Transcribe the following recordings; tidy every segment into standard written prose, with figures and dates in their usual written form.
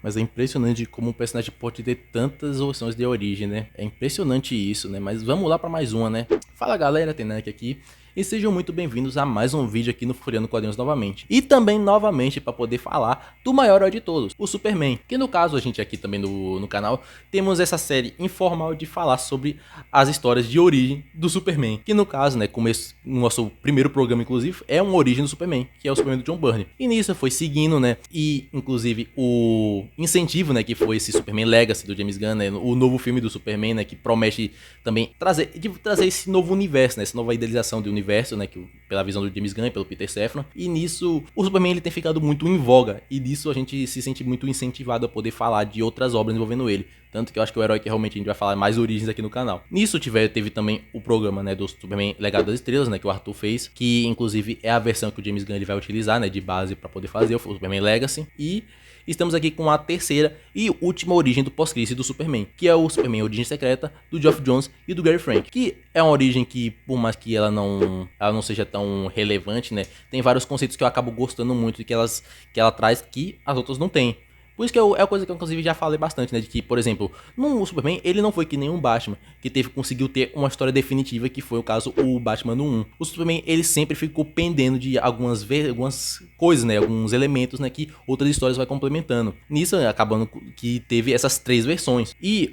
Mas é impressionante como um personagem pode ter tantas versões de origem, né? É impressionante isso, né? Mas vamos lá para mais uma, né? Fala galera, Tenac aqui. E sejam muito bem-vindos a mais um vídeo aqui no Furiano Quadrinhos novamente. E também novamente para poder falar do maior herói de todos, o Superman. Que no caso a gente aqui também no canal temos essa série informal de falar sobre as histórias de origem do Superman. Que no caso, né, como esse nosso primeiro programa inclusive, é uma origem do Superman, que é o Superman do John Byrne. E nisso foi seguindo, né, e inclusive o incentivo, né, que foi esse Superman Legacy do James Gunn, né, o novo filme do Superman, né, que promete também trazer esse novo universo, né, essa nova idealização do universo, né, que pela visão do James Gunn e pelo Peter Safran. E nisso o Superman ele tem ficado muito em voga, e nisso a gente se sente muito incentivado a poder falar de outras obras envolvendo ele. Tanto que eu acho que é o herói que realmente a gente vai falar mais origens aqui no canal. Nisso teve também o programa, né, do Superman Legado das Estrelas, né, que o Arthur fez, que inclusive é a versão que o James Gunn ele vai utilizar, né, de base para poder fazer o Superman Legacy. E estamos aqui com a terceira e última origem do pós-crise do Superman, que é o Superman Origem Secreta do Geoff Johns e do Gary Frank, que é uma origem que, por mais que ela não seja tão relevante, né, tem vários conceitos que eu acabo gostando muito e que ela traz que as outras não têm. Por isso que é a coisa que eu inclusive já falei bastante, né? De que, por exemplo, no Superman, ele não foi que nem um Batman, que conseguiu ter uma história definitiva, que foi o caso o Batman no 1. O Superman, ele sempre ficou pendendo de algumas coisas, né? Alguns elementos, né? Que outras histórias vai complementando. Nisso, acabando que teve essas três versões. E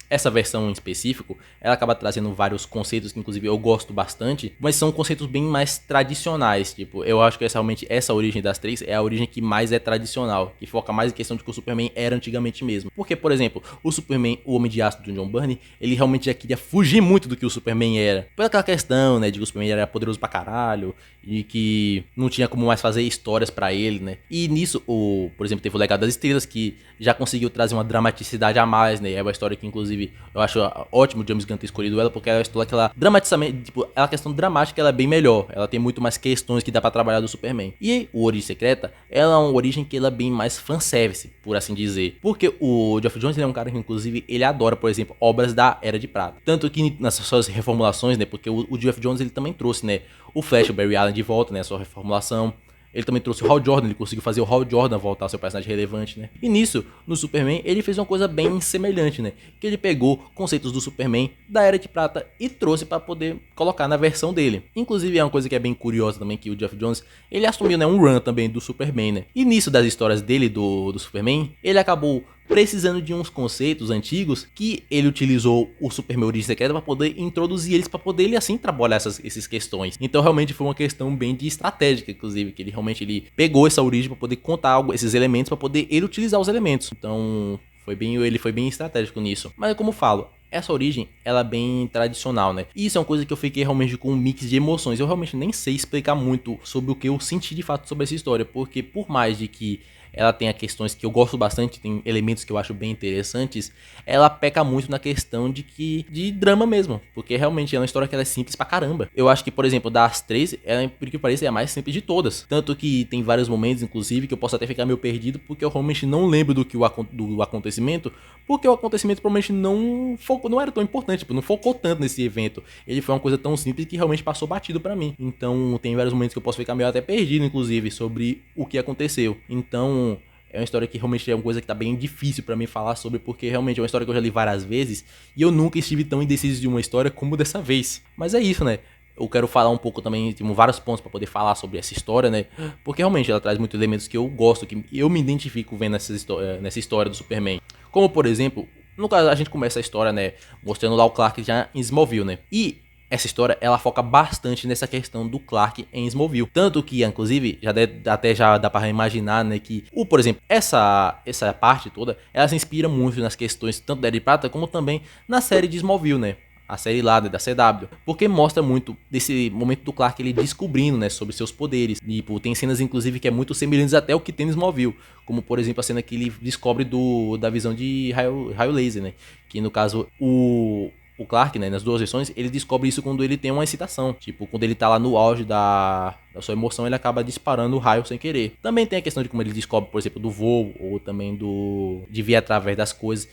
essa versão em específico, ela acaba trazendo vários conceitos que inclusive eu gosto bastante, mas são conceitos bem mais tradicionais, tipo, eu acho que realmente essa origem das três é a origem que mais é tradicional, que foca mais em questão de que o Superman era antigamente mesmo. Porque, por exemplo, o Superman, o Homem de Aço do John Byrne, ele realmente já queria fugir muito do que o Superman era, por aquela questão, né, de que o Superman era poderoso pra caralho, e que não tinha como mais fazer histórias pra ele, né, e nisso, por exemplo, teve o Legado das Estrelas, que já conseguiu trazer uma dramaticidade a mais, né, é uma história que inclusive eu acho ótimo o James Gunn ter escolhido ela, porque é uma história que ela dramaticamente, tipo, a questão dramática ela é bem melhor, ela tem muito mais questões que dá pra trabalhar do Superman. E o Origem Secreta, ela é uma origem que ela é bem mais fanservice, por assim dizer, porque o Geoff Johns ele é um cara que inclusive ele adora, por exemplo, obras da Era de Prata, tanto que nas suas reformulações, né, porque o Geoff Johns ele também trouxe, né, o Flash, o Barry Allen de volta, né, a sua reformulação. Ele também trouxe o Hal Jordan, ele conseguiu fazer o Hal Jordan voltar a ser um personagem relevante, né? E nisso, no Superman, ele fez uma coisa bem semelhante, né? Que ele pegou conceitos do Superman da Era de Prata e trouxe para poder colocar na versão dele. Inclusive, é uma coisa que é bem curiosa também, que o Geoff Johns, ele assumiu, né, um run também do Superman, né? E nisso das histórias dele, do Superman, ele acabou precisando de uns conceitos antigos que ele utilizou o Superman Origem Secreta para poder introduzir eles, para poder ele assim trabalhar essas questões. Então realmente foi uma questão bem de estratégica, inclusive, que ele pegou essa origem para poder contar algo, esses elementos, para poder ele utilizar os elementos. Então ele foi bem estratégico nisso. Mas como eu falo, essa origem, ela é bem tradicional, né? E isso é uma coisa que eu fiquei realmente com um mix de emoções. Eu realmente nem sei explicar muito sobre o que eu senti de fato sobre essa história, porque por mais de que ela tenha questões que eu gosto bastante, tem elementos que eu acho bem interessantes, ela peca muito na questão de drama mesmo, porque realmente é uma história que ela é simples pra caramba. Eu acho que, por exemplo, das três, ela, por que pareça, é a mais simples de todas. Tanto que tem vários momentos, inclusive, que eu posso até ficar meio perdido, porque eu realmente não lembro do acontecimento, porque o acontecimento provavelmente não era tão importante, tipo, não focou tanto nesse evento. Ele foi uma coisa tão simples que realmente passou batido pra mim. Então, tem vários momentos que eu posso ficar meio até perdido, inclusive, sobre o que aconteceu. Então, é uma história que realmente é uma coisa que tá bem difícil pra mim falar sobre, porque realmente é uma história que eu já li várias vezes e eu nunca estive tão indeciso de uma história como dessa vez. Mas é isso, né? Eu quero falar um pouco também, tem vários pontos pra poder falar sobre essa história, né? Porque realmente ela traz muitos elementos que eu gosto, que eu me identifico vendo nessa história do Superman. Como, por exemplo, no caso a gente começa a história, né, mostrando lá o Clark já em Smallville, né? E essa história, ela foca bastante nessa questão do Clark em Smallville. Tanto que, inclusive, já dá para imaginar, né, que, por exemplo, essa parte toda, ela se inspira muito nas questões tanto da Era de Prata, como também na série de Smallville, né? A série lá, né, da CW, porque mostra muito desse momento do Clark ele descobrindo, né, sobre seus poderes. E pô, tem cenas inclusive que é muito semelhantes até o que tem no Smallville, como por exemplo a cena que ele descobre da visão de raio laser, né, que no caso o Clark, né, nas duas versões, ele descobre isso quando ele tem uma excitação. Tipo, quando ele tá lá no auge da sua emoção, ele acaba disparando o raio sem querer. Também tem a questão de como ele descobre, por exemplo, do voo, ou também de ver através das coisas.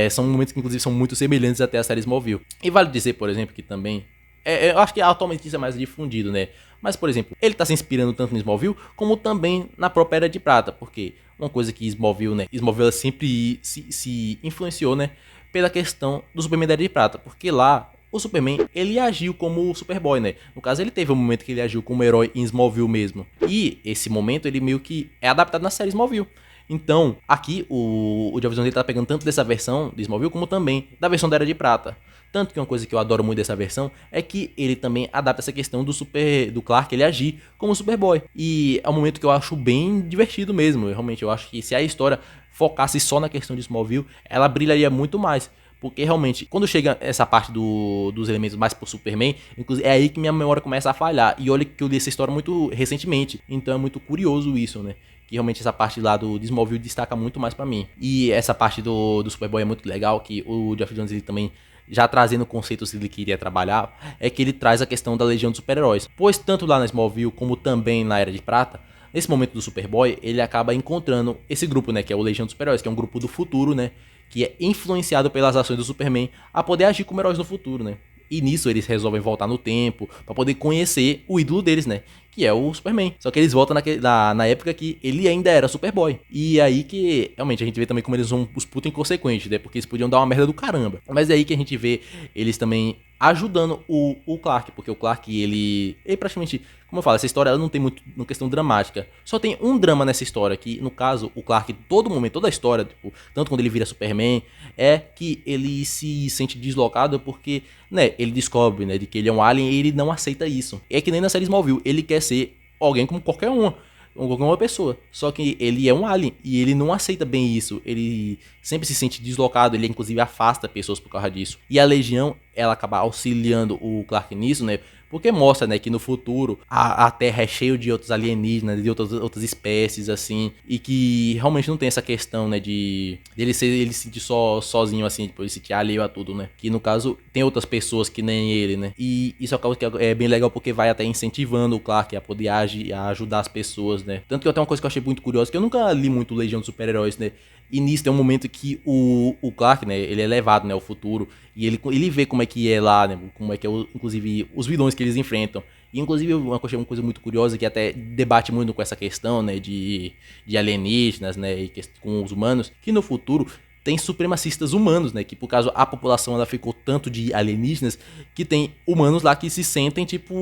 São momentos que, inclusive, são muito semelhantes até a série Smallville. E vale dizer, por exemplo, que também eu acho que atualmente isso é mais difundido, né? Mas, por exemplo, ele tá se inspirando tanto no Smallville, como também na própria Era de Prata, porque uma coisa que Smallville, né? Smallville ela sempre se influenciou, né? Pela questão do Superman da Era de Prata, porque lá o Superman, ele agiu como o Superboy, né? No caso, ele teve um momento que ele agiu como herói em Smallville mesmo. E esse momento, ele meio que é adaptado na série Smallville. Então, aqui, o Geoff Johns tá pegando tanto dessa versão de Smallville, como também da versão da Era de Prata. Tanto que uma coisa que eu adoro muito dessa versão é que ele também adapta essa questão do Clark, ele agir como Superboy. E é um momento que eu acho bem divertido mesmo. Realmente, eu acho que se a história focasse só na questão de Smallville, ela brilharia muito mais. Porque realmente, quando chega essa parte dos elementos mais pro Superman, inclusive, é aí que minha memória começa a falhar. E olha que eu li essa história muito recentemente. Então é muito curioso isso, né? Que realmente essa parte lá do Smallville destaca muito mais pra mim. E essa parte do Superboy é muito legal, que o Geoff Johns ele também, já trazendo conceitos que ele queria trabalhar, é que ele traz a questão da Legião dos Super-Heróis. Pois tanto lá na Smallville, como também na Era de Prata, nesse momento do Superboy, ele acaba encontrando esse grupo, né? Que é o Legião dos Super-Heróis, que é um grupo do futuro, né? Que é influenciado pelas ações do Superman a poder agir como heróis no futuro, né? E nisso eles resolvem voltar no tempo pra poder conhecer o ídolo deles, né? Que é o Superman. Só que eles voltam na época que ele ainda era Superboy. E aí que, realmente, a gente vê também como eles são os putos inconsequentes, né? Porque eles podiam dar uma merda do caramba. Mas é aí que a gente vê eles também ajudando o Clark. Porque o Clark, ele praticamente, como eu falo, essa história ela não tem muito uma questão dramática. Só tem um drama nessa história, que no caso, o Clark, todo momento, toda a história, tipo, tanto quando ele vira Superman, é que ele se sente deslocado porque, né, ele descobre, né, de que ele é um alien e ele não aceita isso. É que nem na série Smallville, ele quer ser alguém como qualquer uma pessoa. Só que ele é um alien e ele não aceita bem isso. Ele sempre se sente deslocado, ele inclusive afasta pessoas por causa disso. E a Legião, ela acaba auxiliando o Clark nisso, né? Porque mostra, né, que no futuro a Terra é cheia de outros alienígenas, de outras espécies, assim, e que realmente não tem essa questão, né, de ele se sentir sozinho, assim, tipo, ele se sentir alheio a tudo, né? Que no caso tem outras pessoas que nem ele, né? E isso acaba que é bem legal porque vai até incentivando o Clark a poder agir, a ajudar as pessoas, né? Tanto que até uma coisa que eu achei muito curiosa, que eu nunca li muito Legião dos Super-Heróis, né? E nisso tem um momento que o Clark, né, ele é levado, né, ao futuro, e ele vê como é que é lá, né, como é que é, inclusive, os vilões que eles enfrentam. E, inclusive, uma coisa muito curiosa que até debate muito com essa questão, né, de alienígenas, né, e com os humanos, que no futuro tem supremacistas humanos, né, que por causa a população ela ficou tanto de alienígenas que tem humanos lá que se sentem tipo,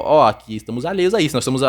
ó, aqui estamos alheios a isso, nós somos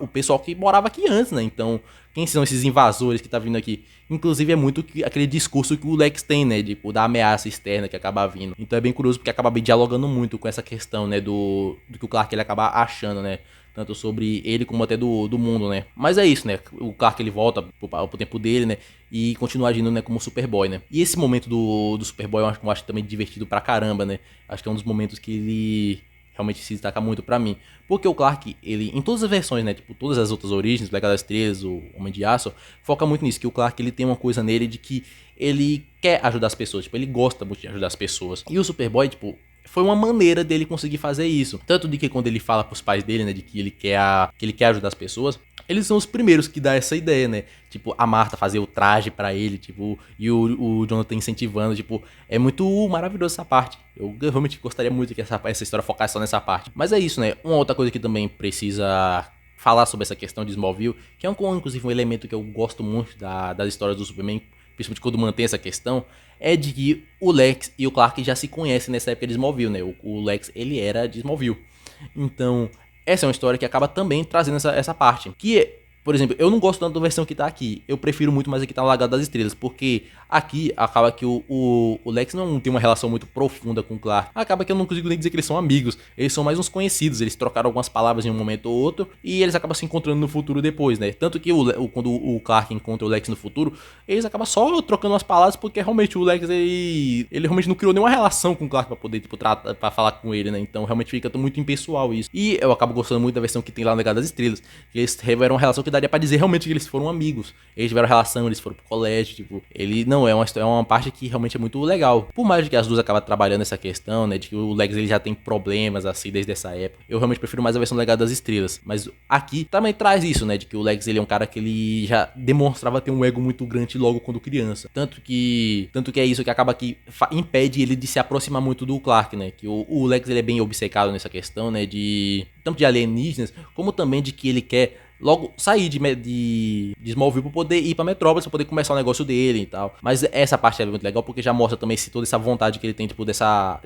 o pessoal que morava aqui antes, né, então quem são esses invasores que tá vindo aqui? Inclusive é muito aquele discurso que o Lex tem, né, tipo, da ameaça externa que acaba vindo. Então é bem curioso porque acaba bem dialogando muito com essa questão, né, do que o Clark ele acaba achando, né, tanto sobre ele como até do mundo, né. Mas é isso, né, o Clark ele volta pro tempo dele, né, e continua agindo, né, como Superboy, né. E esse momento do Superboy eu acho também divertido pra caramba, né. Acho que é um dos momentos que ele realmente se destaca muito pra mim. Porque o Clark, ele, em todas as versões, né, tipo, todas as outras origens, Black das Estrelas, o Homem de Aço, foca muito nisso, que o Clark, ele tem uma coisa nele de que ele quer ajudar as pessoas, tipo, ele gosta muito de ajudar as pessoas. E o Superboy, tipo, foi uma maneira dele conseguir fazer isso. Tanto de que quando ele fala pros pais dele, né, de que ele quer ajudar as pessoas, eles são os primeiros que dá essa ideia, né? Tipo, a Marta fazer o traje pra ele, tipo, e o Jonathan incentivando, tipo, é muito maravilhoso essa parte. Eu realmente gostaria muito que essa história focasse só nessa parte. Mas é isso, né? Uma outra coisa que também precisa falar sobre essa questão de Smallville, que é inclusive um elemento que eu gosto muito das histórias do Superman, principalmente quando mantém essa questão, é de que o Lex e o Clark já se conhecem nessa época de Smallville, né? O Lex, ele era de Smallville. Então, essa é uma história que acaba também trazendo essa parte. Que, por exemplo, eu não gosto tanto da versão que tá aqui. Eu prefiro muito mais a que tá no Legado das Estrelas. Porque aqui acaba que o Lex não tem uma relação muito profunda com o Clark. Acaba que eu não consigo nem dizer que eles são amigos. Eles são mais uns conhecidos. Eles trocaram algumas palavras em um momento ou outro. E eles acabam se encontrando no futuro depois, né? Tanto que quando o Clark encontra o Lex no futuro, eles acabam só trocando umas palavras. Porque realmente o Lex, ele realmente não criou nenhuma relação com o Clark pra poder, tipo, pra falar com ele, né? Então realmente fica muito impessoal isso. E eu acabo gostando muito da versão que tem lá no Legado das Estrelas. Que eles tiveram uma relação que daria pra dizer realmente que eles foram amigos. Eles tiveram relação, eles foram pro colégio, tipo, ele não é uma parte que realmente é muito legal. Por mais que as duas acabam trabalhando essa questão, né, de que o Lex ele já tem problemas assim desde essa época. Eu realmente prefiro mais a versão Legado das Estrelas, mas aqui também traz isso, né, de que o Lex ele é um cara que ele já demonstrava ter um ego muito grande logo quando criança. Tanto que é isso que acaba que impede ele de se aproximar muito do Clark, né, que o Lex ele é bem obcecado nessa questão, né, de tanto de alienígenas, como também de que ele quer logo sair de Smallville pra poder ir pra Metrópolis, pra poder começar o negócio dele e tal. Mas essa parte é muito legal porque já mostra também toda essa vontade que ele tem, tipo,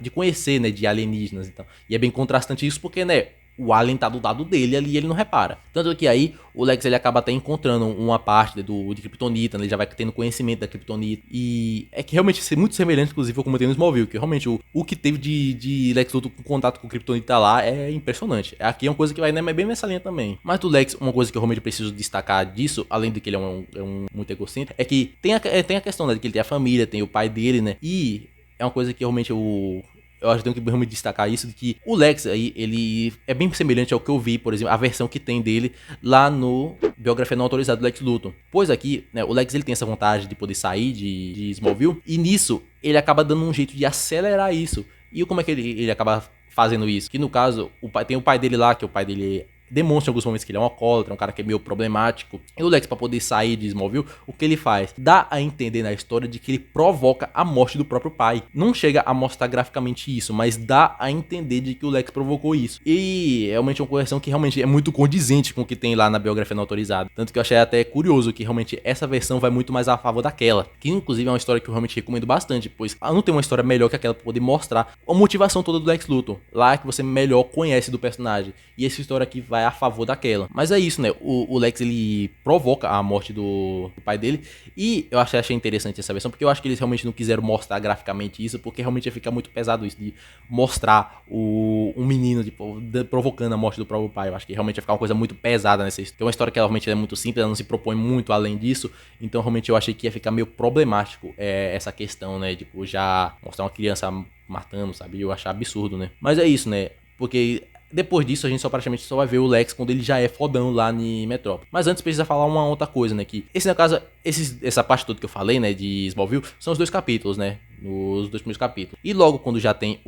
de conhecer, né, de alienígenas e tal. E é bem contrastante isso porque, né, o Alien tá do lado dele ali e ele não repara. Tanto que aí o Lex ele acaba até encontrando uma parte de Kryptonita, né? Ele já vai tendo conhecimento da Kryptonita. E é que realmente é muito semelhante, inclusive, ao como tem no Smallville. Que realmente o que teve de Lex Luthor com contato com Kryptonita lá é impressionante. Aqui é uma coisa que vai né, bem nessa linha também. Mas do Lex, uma coisa que eu realmente preciso destacar disso, além de que ele é um muito egocêntrico, é que tem a questão né, de que ele tem a família, tem o pai dele, né? E é uma coisa que realmente eu acho que tenho que realmente destacar isso, de que o Lex aí, ele é bem semelhante ao que eu vi, por exemplo, a versão que tem dele lá no Biografia Não Autorizada do Lex Luthor. Pois aqui, né, o Lex ele tem essa vontade de poder sair de Smallville, e nisso ele acaba dando um jeito de acelerar isso. E como é que ele acaba fazendo isso? Que no caso, tem o pai dele lá, que o pai dele demonstra em alguns momentos que ele é um alcoólatra, um cara que é meio problemático. E o Lex, pra poder sair de Smallville, o que ele faz? Dá a entender na história de que ele provoca a morte do próprio pai. Não chega a mostrar graficamente isso, mas dá a entender de que o Lex provocou isso. E realmente é uma correção que realmente é muito condizente com o que tem lá na biografia não autorizada. Tanto que eu achei até curioso que realmente essa versão vai muito mais a favor daquela. Que inclusive é uma história que eu realmente recomendo bastante, pois não tem uma história melhor que aquela pra poder mostrar a motivação toda do Lex Luthor. Lá é que você melhor conhece do personagem. E essa história aqui vai a favor daquela. Mas é isso, né? O Lex, ele provoca a morte do pai dele. E eu achei interessante essa versão, porque eu acho que eles realmente não quiseram mostrar graficamente isso, porque realmente ia ficar muito pesado isso, de mostrar um menino tipo, provocando a morte do próprio pai. Eu acho que realmente ia ficar uma coisa muito pesada nessa história. É uma história que realmente é muito simples, ela não se propõe muito além disso. Então realmente eu achei que ia ficar meio problemático essa questão, né? Tipo, já mostrar uma criança matando, sabe? Eu achar absurdo, né? Mas é isso, né? Porque depois disso, a gente praticamente só vai ver o Lex quando ele já é fodão lá em Metrópolis. Mas antes precisa falar uma outra coisa, né? Que esse, no caso, essa parte toda que eu falei, né? De Smallville, são os 2 capítulos, né? Nos 2 primeiros capítulos. E logo quando já tem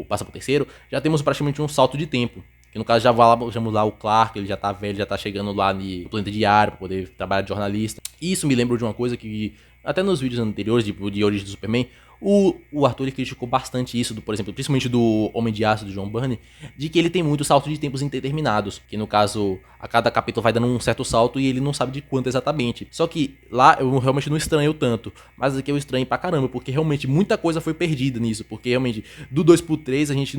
passa pro terceiro, já temos praticamente um salto de tempo. Que no caso já vamos lá o Clark, ele já tá velho, já tá chegando lá no Planeta Diário pra poder trabalhar de jornalista. E isso me lembra de uma coisa que, até nos vídeos anteriores de Origem do Superman, o Arthur ele criticou bastante isso, por exemplo, principalmente do Homem de Aço, do John Byrne, de que ele tem muito salto de tempos indeterminados, que no caso, a cada capítulo vai dando um certo salto e ele não sabe de quanto exatamente. Só que lá eu realmente não estranho tanto, mas aqui eu estranho pra caramba, porque realmente muita coisa foi perdida nisso, porque realmente do 2 pro 3 a gente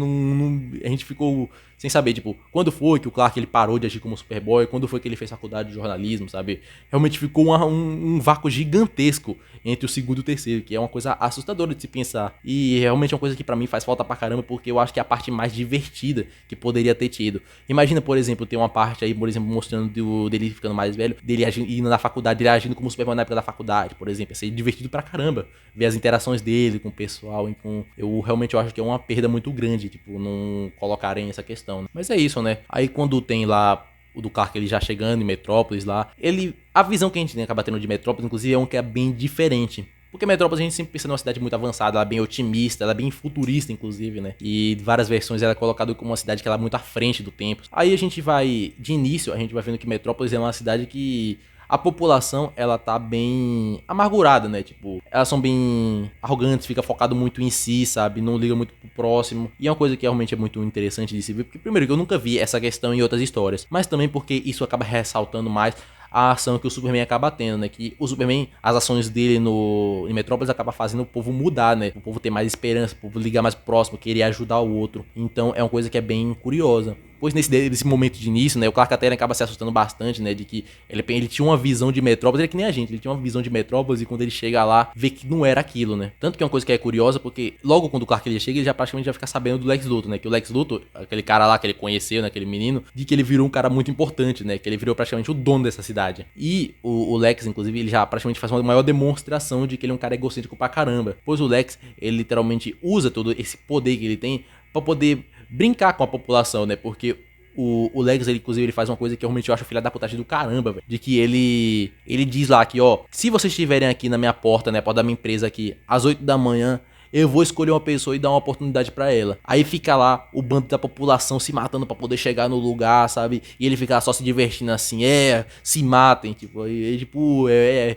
a gente ficou sem saber, tipo, quando foi que o Clark ele parou de agir como Superboy, quando foi que ele fez faculdade de jornalismo, sabe? Realmente ficou um vácuo gigantesco entre o segundo e o terceiro, que é uma coisa assustadora de se pensar. E realmente é uma coisa que pra mim faz falta pra caramba, porque eu acho que é a parte mais divertida que poderia ter tido. Imagina, por exemplo, ter uma parte aí, por exemplo, mostrando dele ficando mais velho, dele indo na faculdade, dele agindo como Superman na época da faculdade, por exemplo. Ia ser divertido pra caramba ver as interações dele com o pessoal. Então, eu realmente acho que é uma perda muito grande, tipo, não colocarem essa questão. Né? Mas é isso, né? Aí quando tem lá o do Clark ele já chegando em Metrópolis lá, a visão que a gente acaba tendo de Metrópolis, inclusive, é um que é bem diferente. Porque Metrópolis a gente sempre pensa numa cidade muito avançada, ela é bem otimista, ela é bem futurista, inclusive, né? E várias versões ela é colocada como uma cidade que ela é muito à frente do tempo. Aí a gente vai, de início, a gente vai vendo que Metrópolis é uma cidade que a população, ela tá bem amargurada, né? Tipo, elas são bem arrogantes, fica focado muito em si, sabe? Não liga muito pro próximo. E é uma coisa que realmente é muito interessante de se ver, porque primeiro que eu nunca vi essa questão em outras histórias, mas também porque isso acaba ressaltando mais a ação que o Superman acaba tendo, né? Que o Superman, as ações dele em Metrópolis acaba fazendo o povo mudar, né? O povo ter mais esperança, o povo ligar mais próximo, querer ajudar o outro. Então é uma coisa que é bem curiosa. Pois nesse momento de início, né? O Clark até acaba se assustando bastante, né? De que ele tinha uma visão de Metrópolis, ele é que nem a gente, ele tinha uma visão de Metrópolis e quando ele chega lá, vê que não era aquilo, né? Tanto que é uma coisa que é curiosa, porque logo quando o Clark ele chega, ele já praticamente já fica sabendo do Lex Luthor, né? Que o Lex Luthor, aquele cara lá que ele conheceu, né? Aquele menino, de que ele virou um cara muito importante, né? Que ele virou praticamente o dono dessa cidade. E o Lex, inclusive, ele já praticamente faz uma maior demonstração de que ele é um cara egocêntrico pra caramba. Pois o Lex, ele literalmente usa todo esse poder que ele tem pra poder brincar com a população, né? Porque o Lex, ele, inclusive, ele faz uma coisa que eu realmente acho filha da putagem do caramba, velho. De que ele diz lá que, ó, se vocês estiverem aqui na minha porta, né, porta da minha empresa aqui, às 8 da manhã, eu vou escolher uma pessoa e dar uma oportunidade pra ela. Aí fica lá o bando da população se matando pra poder chegar no lugar, sabe? E ele fica só se divertindo assim, se matem, tipo, é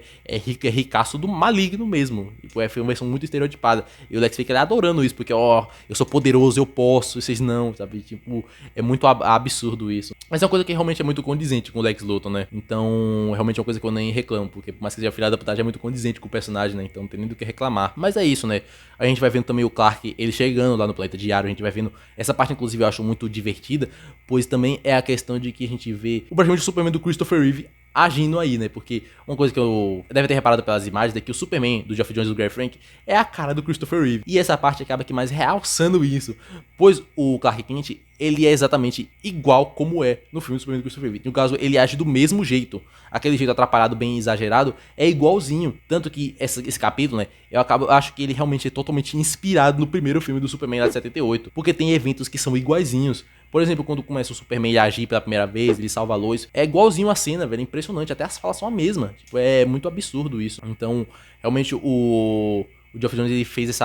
ricaço do maligno mesmo. Tipo, foi uma versão muito estereotipada. E o Lex fica adorando isso, porque, eu sou poderoso, eu posso, vocês não, sabe? Tipo, é muito absurdo isso. Mas é uma coisa que realmente é muito condizente com o Lex Luthor, né? Então, realmente é uma coisa que eu nem reclamo, porque por mais que seja filha da putagem, é muito condizente com o personagem, né? Então não tem nem do que reclamar. Mas é isso, né? A gente vai vendo também o Clark, ele chegando lá no Planeta Diário, a gente vai vendo... Essa parte, inclusive, eu acho muito divertida, pois também é a questão de que a gente vê o praticamente o Superman do Christopher Reeve agindo aí, né? Porque uma coisa que eu deve ter reparado pelas imagens é que o Superman do Geoff Johns e do Gary Frank é a cara do Christopher Reeve. E essa parte acaba que mais realçando isso, pois o Clark Kent, ele é exatamente igual como é no filme do Superman do Christopher Reeve. No caso, ele age do mesmo jeito. Aquele jeito atrapalhado, bem exagerado, é igualzinho. Tanto que esse capítulo, né? Eu acho que ele realmente é totalmente inspirado no primeiro filme do Superman lá de 78. Porque tem eventos que são iguaizinhos. Por exemplo, quando começa o Superman a agir pela primeira vez, ele salva a Lois. É igualzinho a cena, velho. É impressionante. Até as falas são a mesma. Tipo, é muito absurdo isso. Então, realmente, o Geoff Johns, ele fez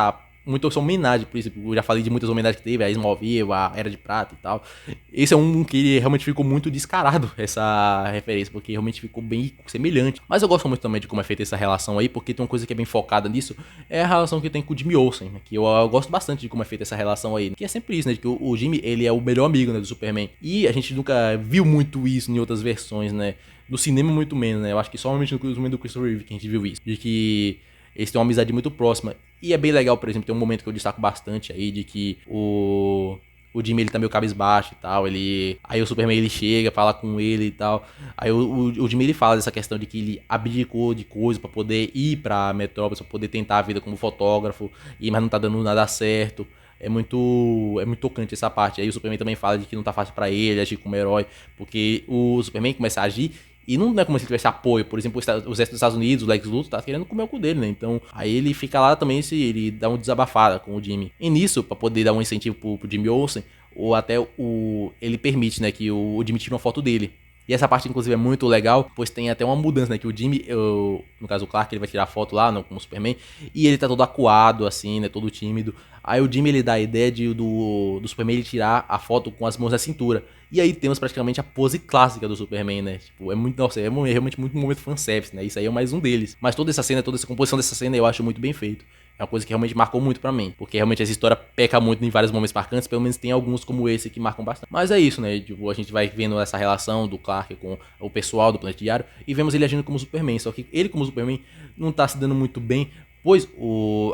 muita homenagem, por isso, eu já falei de muitas homenagens que teve, a Smallville, a Era de Prata e tal. Esse é um que realmente ficou muito descarado, essa referência, porque realmente ficou bem semelhante. Mas eu gosto muito também de como é feita essa relação aí, porque tem uma coisa que é bem focada nisso, é a relação que tem com o Jimmy Olsen, né, que eu gosto bastante de como é feita essa relação aí, que é sempre isso, né, de que o Jimmy, ele é o melhor amigo, né, do Superman, e a gente nunca viu muito isso em outras versões, né, no cinema muito menos, né, eu acho que somente no filme do Christopher Reeve que a gente viu isso, de que eles têm uma amizade muito próxima. E é bem legal, por exemplo, tem um momento que eu destaco bastante aí, de que o Jimmy, ele tá meio cabisbaixo e tal, aí o Superman, ele chega, fala com ele e tal, aí o Jimmy, ele fala dessa questão de que ele abdicou de coisa pra poder ir pra Metrópolis, pra poder tentar a vida como fotógrafo, mas não tá dando nada certo. É muito tocante essa parte. Aí o Superman também fala de que não tá fácil pra ele agir como herói, porque o Superman começa a agir e não é como se ele tivesse apoio. Por exemplo, o exército dos Estados Unidos, o Lex Luthor, tá querendo comer o cu dele, né? Então, aí ele fica lá também, ele dá uma desabafada com o Jimmy. E nisso, pra poder dar um incentivo pro Jimmy Olsen, ou até ele permite, né, que o Jimmy tire uma foto dele. E essa parte, inclusive, é muito legal, pois tem até uma mudança, né? Que o Jimmy, no caso o Clark, ele vai tirar a foto lá com o Superman, e ele tá todo acuado, assim, né? Todo tímido. Aí o Jimmy, ele dá a ideia do Superman ele tirar a foto com as mãos na cintura. E aí temos praticamente a pose clássica do Superman, né? Tipo, é realmente muito momento fanservice, né? Isso aí é mais um deles. Mas toda essa composição dessa cena eu acho muito bem feito. É uma coisa que realmente marcou muito pra mim. Porque realmente essa história peca muito em vários momentos marcantes. Pelo menos tem alguns como esse que marcam bastante. Mas é isso, né? Tipo, a gente vai vendo essa relação do Clark com o pessoal do Planeta Diário. E vemos ele agindo como Superman. Só que ele como Superman não tá se dando muito bem. Pois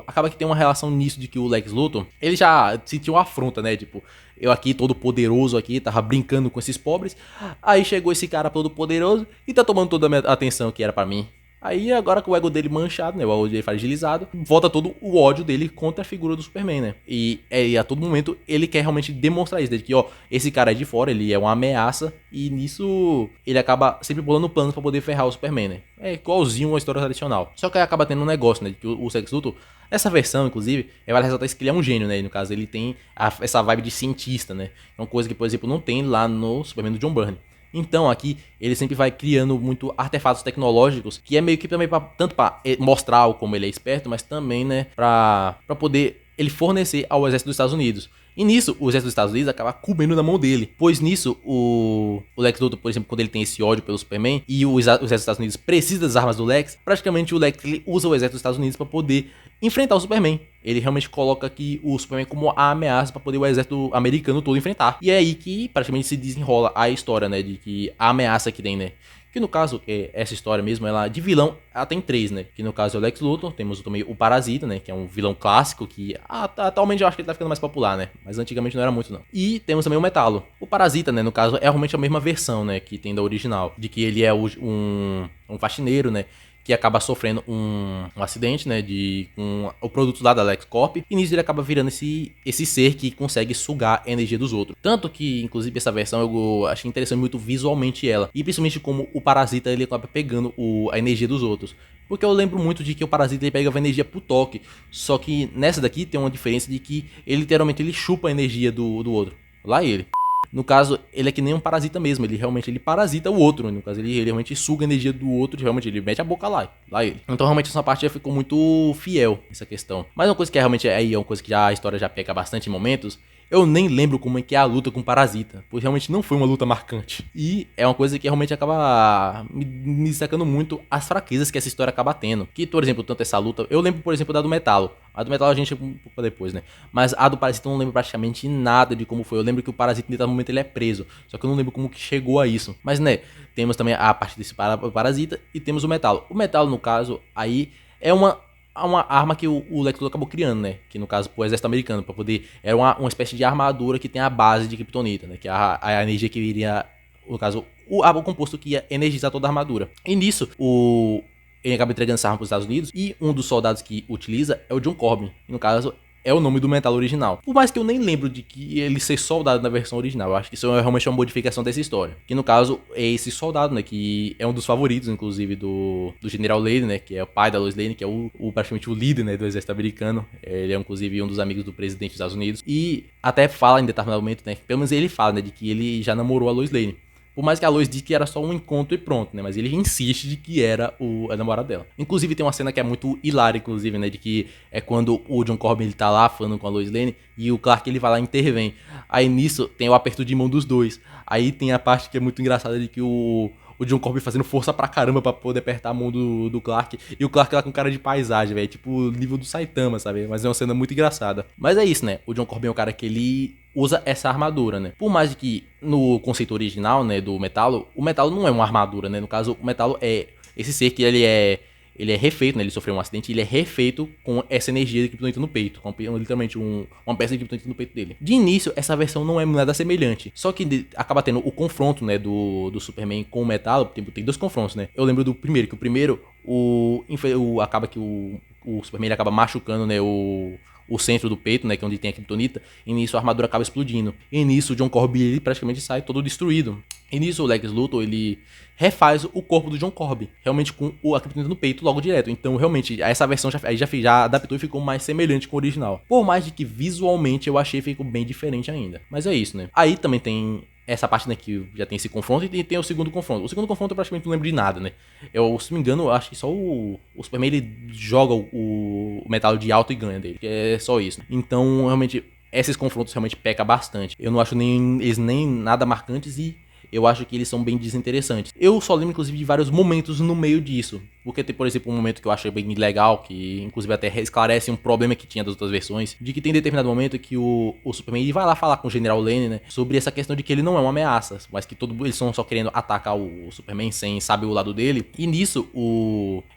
acaba que tem uma relação nisso de que o Lex Luthor, ele já sentiu uma afronta, né? Tipo, eu aqui todo poderoso aqui, tava brincando com esses pobres. Aí chegou esse cara todo poderoso e tá tomando toda a minha atenção que era pra mim. Aí agora com o ego dele manchado, né, o ego dele fragilizado, volta todo o ódio dele contra a figura do Superman, né? E a todo momento ele quer realmente demonstrar isso, de que, esse cara é de fora, ele é uma ameaça, e nisso ele acaba sempre bolando planos pra poder ferrar o Superman, né? É igualzinho uma história tradicional. Só que aí acaba tendo um negócio, né, de que o Lex Luthor, essa versão, inclusive, vale ressaltar isso que ele é um gênio, né? E no caso, ele tem essa vibe de cientista, né? É uma coisa que, por exemplo, não tem lá no Superman do John Byrne. Então aqui ele sempre vai criando muito artefatos tecnológicos, que é meio que também tanto para mostrar como ele é esperto, mas também, né, para poder ele fornecer ao exército dos Estados Unidos. E nisso, o exército dos Estados Unidos acaba comendo na mão dele. Pois nisso, o Lex Luthor, por exemplo, quando ele tem esse ódio pelo Superman e o exército dos Estados Unidos precisa das armas do Lex, praticamente o Lex ele usa o exército dos Estados Unidos para poder enfrentar o Superman. Ele realmente coloca aqui o Superman como a ameaça para poder o exército americano todo enfrentar. E é aí que praticamente se desenrola a história, né, de que a ameaça que tem, né. Que no caso, essa história mesmo, ela de vilão, ela tem três, né? Que no caso é o Lex Luthor, temos também o Parasita, né? Que é um vilão clássico que atualmente eu acho que ele tá ficando mais popular, né? Mas antigamente não era muito, não. E temos também o Metallo. O Parasita, né? No caso, é realmente a mesma versão, né? Que tem da original. De que ele é um faxineiro, né? Que acaba sofrendo um acidente, né, com o produto lá da LexCorp, e nisso ele acaba virando esse ser que consegue sugar a energia dos outros. Tanto que, inclusive, essa versão eu achei interessante muito visualmente ela, e principalmente como o Parasita ele acaba pegando a energia dos outros. Porque eu lembro muito de que o Parasita ele pegava energia pro toque, só que nessa daqui tem uma diferença de que ele literalmente ele chupa a energia do outro. Lá ele. No caso, ele é que nem um parasita mesmo, ele realmente ele parasita o outro, no caso, ele realmente suga a energia do outro, realmente ele mete a boca lá ele. Então realmente essa parte já ficou muito fiel, essa questão. Mas uma coisa que realmente aí é uma coisa que já a história já peca bastante em momentos, eu nem lembro como é que é a luta com o Parasita, pois realmente não foi uma luta marcante. E é uma coisa que realmente acaba me destacando muito as fraquezas que essa história acaba tendo. Que, por exemplo, tanto essa luta... Eu lembro, por exemplo, da do Metalo. A do Metalo a gente um pouco depois, né? Mas a do Parasita eu não lembro praticamente nada de como foi. Eu lembro que o Parasita, em determinado momento, ele é preso. Só que eu não lembro como que chegou a isso. Mas, né, temos também a parte desse Parasita e temos o Metalo. O Metalo, no caso, aí é uma arma que o Lex Luthor acabou criando, né? Que no caso, pro exército americano, pra poder... Era uma espécie de armadura que tem a base de Kryptonita, né? Que é a energia que iria... No caso, o composto que ia energizar toda a armadura. E nisso, ele acaba entregando essa arma pros Estados Unidos. E um dos soldados que utiliza é o John Corbin. E no caso... é o nome do Metalo original. Por mais que eu nem lembro de que ele ser soldado na versão original. Eu acho que isso é realmente uma modificação dessa história. Que no caso é esse soldado, né? Que é um dos favoritos, inclusive, do General Lane, né? Que é o pai da Lois Lane, que é praticamente o líder, né, do exército americano. Ele é, inclusive, um dos amigos do presidente dos Estados Unidos. E até fala em determinado momento, né? Pelo menos ele fala, né? De que ele já namorou a Lois Lane. Por mais que a Lois disse que era só um encontro e pronto, né? Mas ele insiste de que era a namorada dela. Inclusive tem uma cena que é muito hilária, inclusive, né? De que é quando o John Corbin ele tá lá falando com a Lois Lane e o Clark ele vai lá e intervém. Aí nisso tem o aperto de mão dos dois. Aí tem a parte que é muito engraçada de que o John Corbin fazendo força pra caramba pra poder apertar a mão do Clark. E o Clark lá com cara de paisagem, velho. Tipo o nível do Saitama, sabe? Mas é uma cena muito engraçada. Mas é isso, né? O John Corbin é um cara que ele usa essa armadura, né? Por mais que no conceito original, né, do Metalo, o Metalo não é uma armadura, né? No caso, o Metalo é esse ser que ele é refeito, né? Ele sofreu um acidente, ele é refeito com essa energia de Kryptonita no peito, com literalmente uma peça de Kryptonita no peito dele. De início, essa versão não é nada semelhante, só que acaba tendo o confronto, né, do Superman com o Metalo. Tem dois confrontos, né? Eu lembro do primeiro, que o primeiro, acaba que o Superman ele acaba machucando, né, o centro do peito, né, que é onde tem a Kryptonita, e nisso a armadura acaba explodindo. E nisso o John Corbin ele praticamente sai todo destruído. E nisso o Lex Luthor ele refaz o corpo do John Corbin, realmente com a Kryptonita no peito logo direto. Então realmente essa versão já adaptou e ficou mais semelhante com o original. Por mais de que visualmente eu achei que ficou bem diferente ainda. Mas é isso, né? Aí também tem essa parte, né, que já tem esse confronto e tem o segundo confronto. O segundo confronto eu praticamente não lembro de nada, né? Se não me engano, eu acho que só o Superman ele joga o Metalo de alto e ganha dele. Que é só isso. Então, realmente, esses confrontos realmente pecam bastante. Eu não acho eles nem nada marcantes e eu acho que eles são bem desinteressantes. Eu só lembro, inclusive, de vários momentos no meio disso. Porque tem, por exemplo, um momento que eu achei bem legal, que inclusive até esclarece um problema que tinha das outras versões, de que tem determinado momento que o Superman ele vai lá falar com o General Lane, né, sobre essa questão de que ele não é uma ameaça, mas que eles estão só querendo atacar o Superman sem saber o lado dele. E nisso,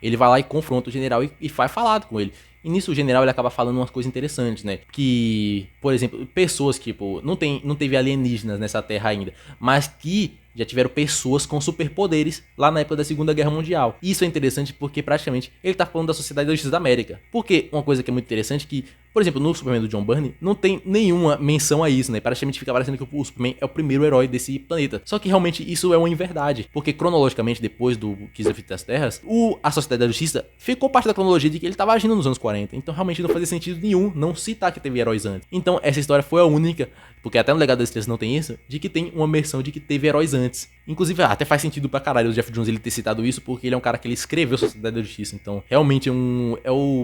ele vai lá e confronta o General e vai falar com ele. E nisso o general ele acaba falando umas coisas interessantes, né? Que, por exemplo, pessoas que, tipo, não teve alienígenas nessa terra ainda, mas que já tiveram pessoas com superpoderes lá na época da Segunda Guerra Mundial. E isso é interessante porque praticamente ele tá falando da Sociedade da Justiça da América. Porque uma coisa que é muito interessante é que, por exemplo, no Superman do John Byrne, não tem nenhuma menção a isso, né? Praticamente fica parecendo que o Superman é o primeiro herói desse planeta. Só que realmente isso é uma inverdade. Porque cronologicamente, depois do Crise da Fita das Terras, a Sociedade da Justiça ficou parte da cronologia de que ele tava agindo nos anos 40. Então realmente não fazia sentido nenhum não citar que teve heróis antes. Então essa história foi a única, porque até no Legado das Estrelas não tem isso, de que tem uma menção de que teve heróis antes. Inclusive, até faz sentido pra caralho o Jeff Jones ele ter citado isso, porque ele é um cara que ele escreveu Sociedade da Justiça. Então, realmente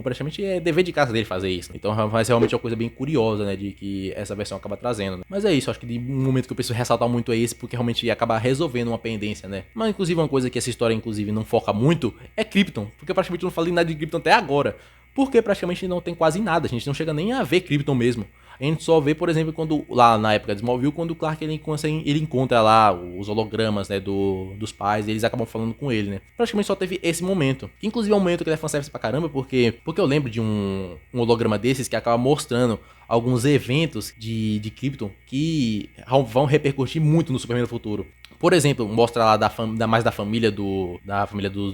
praticamente é dever de casa dele fazer isso. Então, mas realmente é uma coisa bem curiosa, né, de que essa versão acaba trazendo, né? Mas é isso, acho que de um momento que eu preciso ressaltar muito é esse, porque realmente acaba resolvendo uma pendência, né? Mas, inclusive, uma coisa que essa história, inclusive, não foca muito é Krypton, porque eu praticamente não falei nada de Krypton até agora. Porque praticamente não tem quase nada, a gente não chega nem a ver Krypton mesmo. A gente só vê, por exemplo, quando lá na época de Smallville, quando o Clark ele encontra lá os hologramas, né, dos pais, e eles acabam falando com ele, né? Praticamente só teve esse momento. Que inclusive é um momento que ele é fanservice pra caramba, porque eu lembro de um holograma desses que acaba mostrando alguns eventos de Krypton que vão repercutir muito no Superman do futuro. Por exemplo, mostra lá mais da família do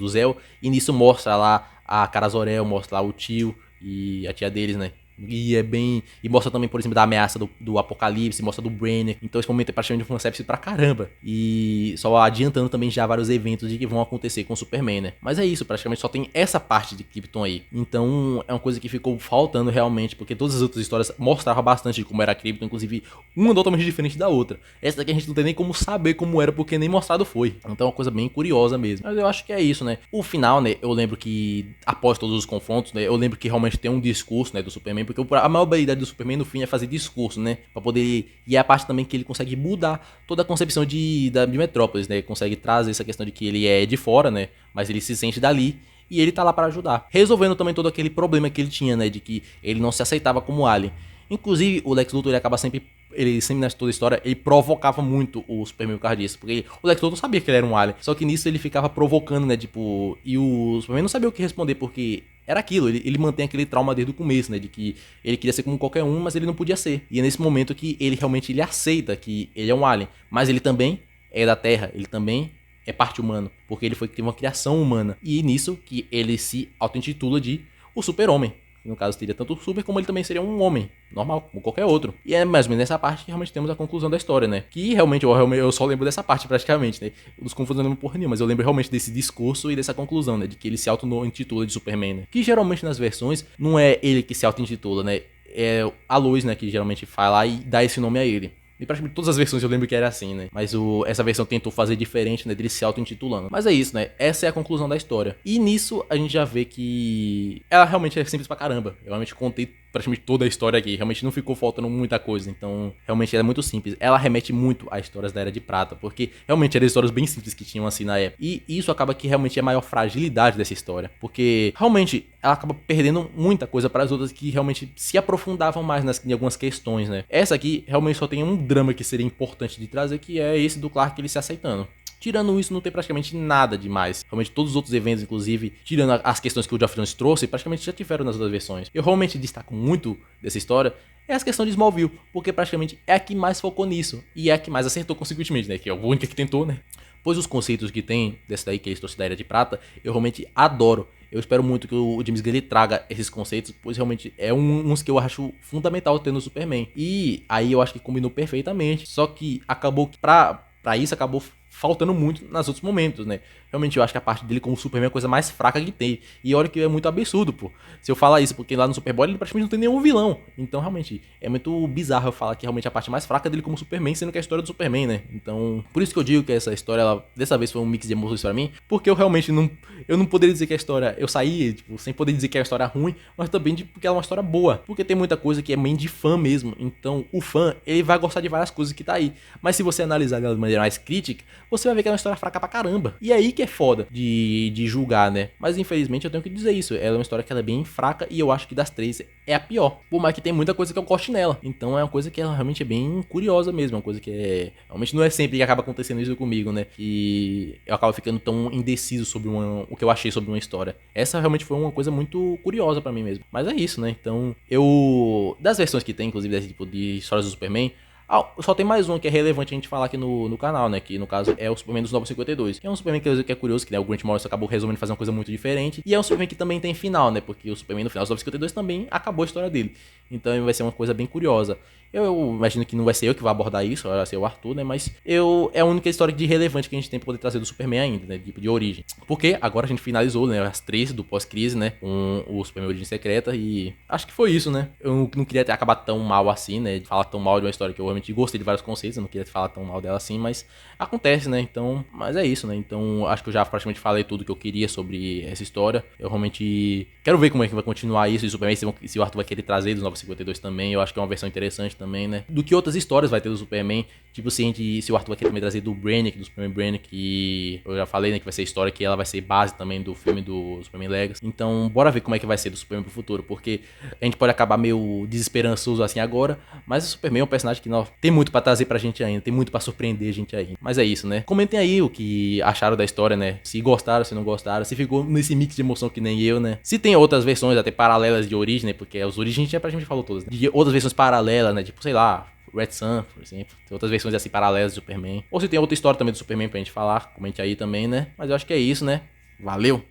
Zell, e nisso mostra lá a Cara Zor-El, mostra lá o tio e a tia deles, né? E é bem. E mostra também, por exemplo, da ameaça do Apocalipse, mostra do Brainiac. Então esse momento é praticamente um fanservice pra caramba. E só adiantando também já vários eventos de que vão acontecer com o Superman, né? Mas é isso, praticamente só tem essa parte de Krypton aí. Então é uma coisa que ficou faltando realmente, porque todas as outras histórias mostravam bastante de como era a Krypton, inclusive uma totalmente diferente da outra. Essa daqui a gente não tem nem como saber como era, porque nem mostrado foi. Então é uma coisa bem curiosa mesmo. Mas eu acho que é isso, né? O final, né? Eu lembro que após todos os confrontos, né? Eu lembro que realmente tem um discurso, né? Do Superman, porque a maior habilidade do Superman no fim é fazer discurso, né? Pra poder. E é a parte também que ele consegue mudar toda a concepção de Metrópolis, né? Ele consegue trazer essa questão de que ele é de fora, né? Mas ele se sente dali. E ele tá lá pra ajudar. Resolvendo também todo aquele problema que ele tinha, né? De que ele não se aceitava como alien. Inclusive, o Lex Luthor, ele acaba sempre. Ele sempre nessa toda a história, ele provocava muito o Superman por causa disso. Porque o Lex Luthor sabia que ele era um alien. Só que nisso ele ficava provocando, né? Tipo. E o Superman não sabia o que responder, porque era aquilo. Ele mantém aquele trauma desde o começo, né? De que ele queria ser como qualquer um, mas ele não podia ser. E é nesse momento que ele realmente ele aceita que ele é um alien. Mas ele também é da Terra. Ele também é parte humana. Porque ele teve uma criação humana. E nisso que ele se auto-intitula de o Super-Homem. No caso, teria tanto o Super como ele também seria um homem, normal, como qualquer outro. E é mais ou menos nessa parte que realmente temos a conclusão da história, né? Que realmente eu só lembro dessa parte praticamente, né? Dos confusões eu não lembro porra nenhuma, mas eu lembro realmente desse discurso e dessa conclusão, né? De que ele se auto-intitula de Superman, né? Que geralmente nas versões não é ele que se auto-intitula, né? É a Lois, né? Que geralmente fala e dá esse nome a ele. E praticamente todas as versões eu lembro que era assim, né? Mas essa versão tentou fazer diferente, né? Dele se auto-intitulando. Mas é isso, né? Essa é a conclusão da história. E nisso a gente já vê que ela realmente é simples pra caramba. Eu realmente contei praticamente toda a história aqui. Realmente não ficou faltando muita coisa. Então, realmente ela é muito simples. Ela remete muito a histórias da Era de Prata. Porque realmente eram histórias bem simples que tinham assim na época. E isso acaba que realmente é a maior fragilidade dessa história. Porque realmente ela acaba perdendo muita coisa para as outras que realmente se aprofundavam mais em algumas questões, né? Essa aqui realmente só tem um drama que seria importante de trazer, que é esse do Clark ele se aceitando. Tirando isso, não tem praticamente nada demais. Realmente, todos os outros eventos, inclusive, tirando as questões que o Geoff Johns trouxe, praticamente já tiveram nas outras versões. Eu realmente destaco muito dessa história é a questão de Smallville, porque praticamente é a que mais focou nisso. E é a que mais acertou consequentemente, né? Que é a única que tentou, né? Pois os conceitos que tem dessa daí, que eles trouxeram da Era de Prata, eu realmente adoro. Eu espero muito que o James Gunn traga esses conceitos, pois realmente é uns que eu acho fundamental ter no Superman. E aí eu acho que combinou perfeitamente. Só que acabou que pra isso acabou faltando muito nos outros momentos, né? Realmente eu acho que a parte dele como Superman é a coisa mais fraca que tem. E olha que é muito absurdo, pô. Se eu falar isso, porque lá no Superboy ele praticamente não tem nenhum vilão. Então realmente é muito bizarro eu falar que realmente a parte mais fraca dele como Superman, sendo que é a história do Superman, né? Então, por isso que eu digo que essa história, ela, dessa vez foi um mix de emoções pra mim. Porque eu realmente não poderia dizer que a história, eu saí, tipo, sem poder dizer que é uma história ruim, mas também porque ela é uma história boa. Porque tem muita coisa que é meio de fã mesmo. Então, o fã, ele vai gostar de várias coisas que tá aí. Mas se você analisar ela de maneira mais crítica, você vai ver que é uma história fraca pra caramba. E aí que é foda de julgar, né? Mas infelizmente eu tenho que dizer isso. Ela é uma história que ela é bem fraca e eu acho que das três é a pior. Por mais que tem muita coisa que eu goste nela. Então é uma coisa que ela realmente é bem curiosa mesmo. É uma coisa que realmente não é sempre que acaba acontecendo isso comigo, né? E eu acabo ficando tão indeciso sobre o que eu achei sobre uma história. Essa realmente foi uma coisa muito curiosa pra mim mesmo. Mas é isso, né? Então das versões que tem, inclusive desse tipo de histórias do Superman, só tem mais um que é relevante a gente falar aqui no canal, né? Que no caso é o Superman dos 952. Que é um Superman que é curioso, que né, o Grant Morrison acabou resolvendo fazer uma coisa muito diferente. E é um Superman que também tem final, né? Porque o Superman no final dos 952 também acabou a história dele. Então vai ser uma coisa bem curiosa. Eu imagino que não vai ser eu que vou abordar isso, vai ser o Arthur, né? Mas é a única história de relevante que a gente tem pra poder trazer do Superman ainda, né? De origem. Porque agora a gente finalizou, né? As três do pós-crise, né? Com o Superman Origem Secreta. E acho que foi isso, né? Eu não queria ter acabado tão mal assim, né? De falar tão mal de uma história que eu realmente gostei de vários conceitos. Eu não queria falar tão mal dela assim, mas acontece, né? Então, mas é isso, né? Então, acho que eu já praticamente falei tudo que eu queria sobre essa história. Eu realmente quero ver como é que vai continuar isso. E Superman, se o Arthur vai querer trazer dos 952 também. Eu acho que é uma versão interessante também, né? Do que outras histórias vai ter do Superman. Tipo, se o Arthur vai querer também trazer do Brainiac, do Superman Brainiac, que eu já falei, né? Que vai ser a história que ela vai ser base também do filme do Superman Legacy. Então, bora ver como é que vai ser do Superman pro futuro. Porque a gente pode acabar meio desesperançoso assim agora. Mas o Superman é um personagem que tem muito pra trazer pra gente ainda. Tem muito pra surpreender a gente aí. Mas é isso, né? Comentem aí o que acharam da história, né? Se gostaram, se não gostaram. Se ficou nesse mix de emoção que nem eu, né? Se tem outras versões até paralelas de origem, né? Porque as origens a gente praticamente falou todas, né? De outras versões paralelas, né? Tipo, sei lá, Red Sun, por exemplo. Tem outras versões assim paralelas do Superman. Ou se tem outra história também do Superman pra gente falar, comente aí também, né? Mas eu acho que é isso, né? Valeu!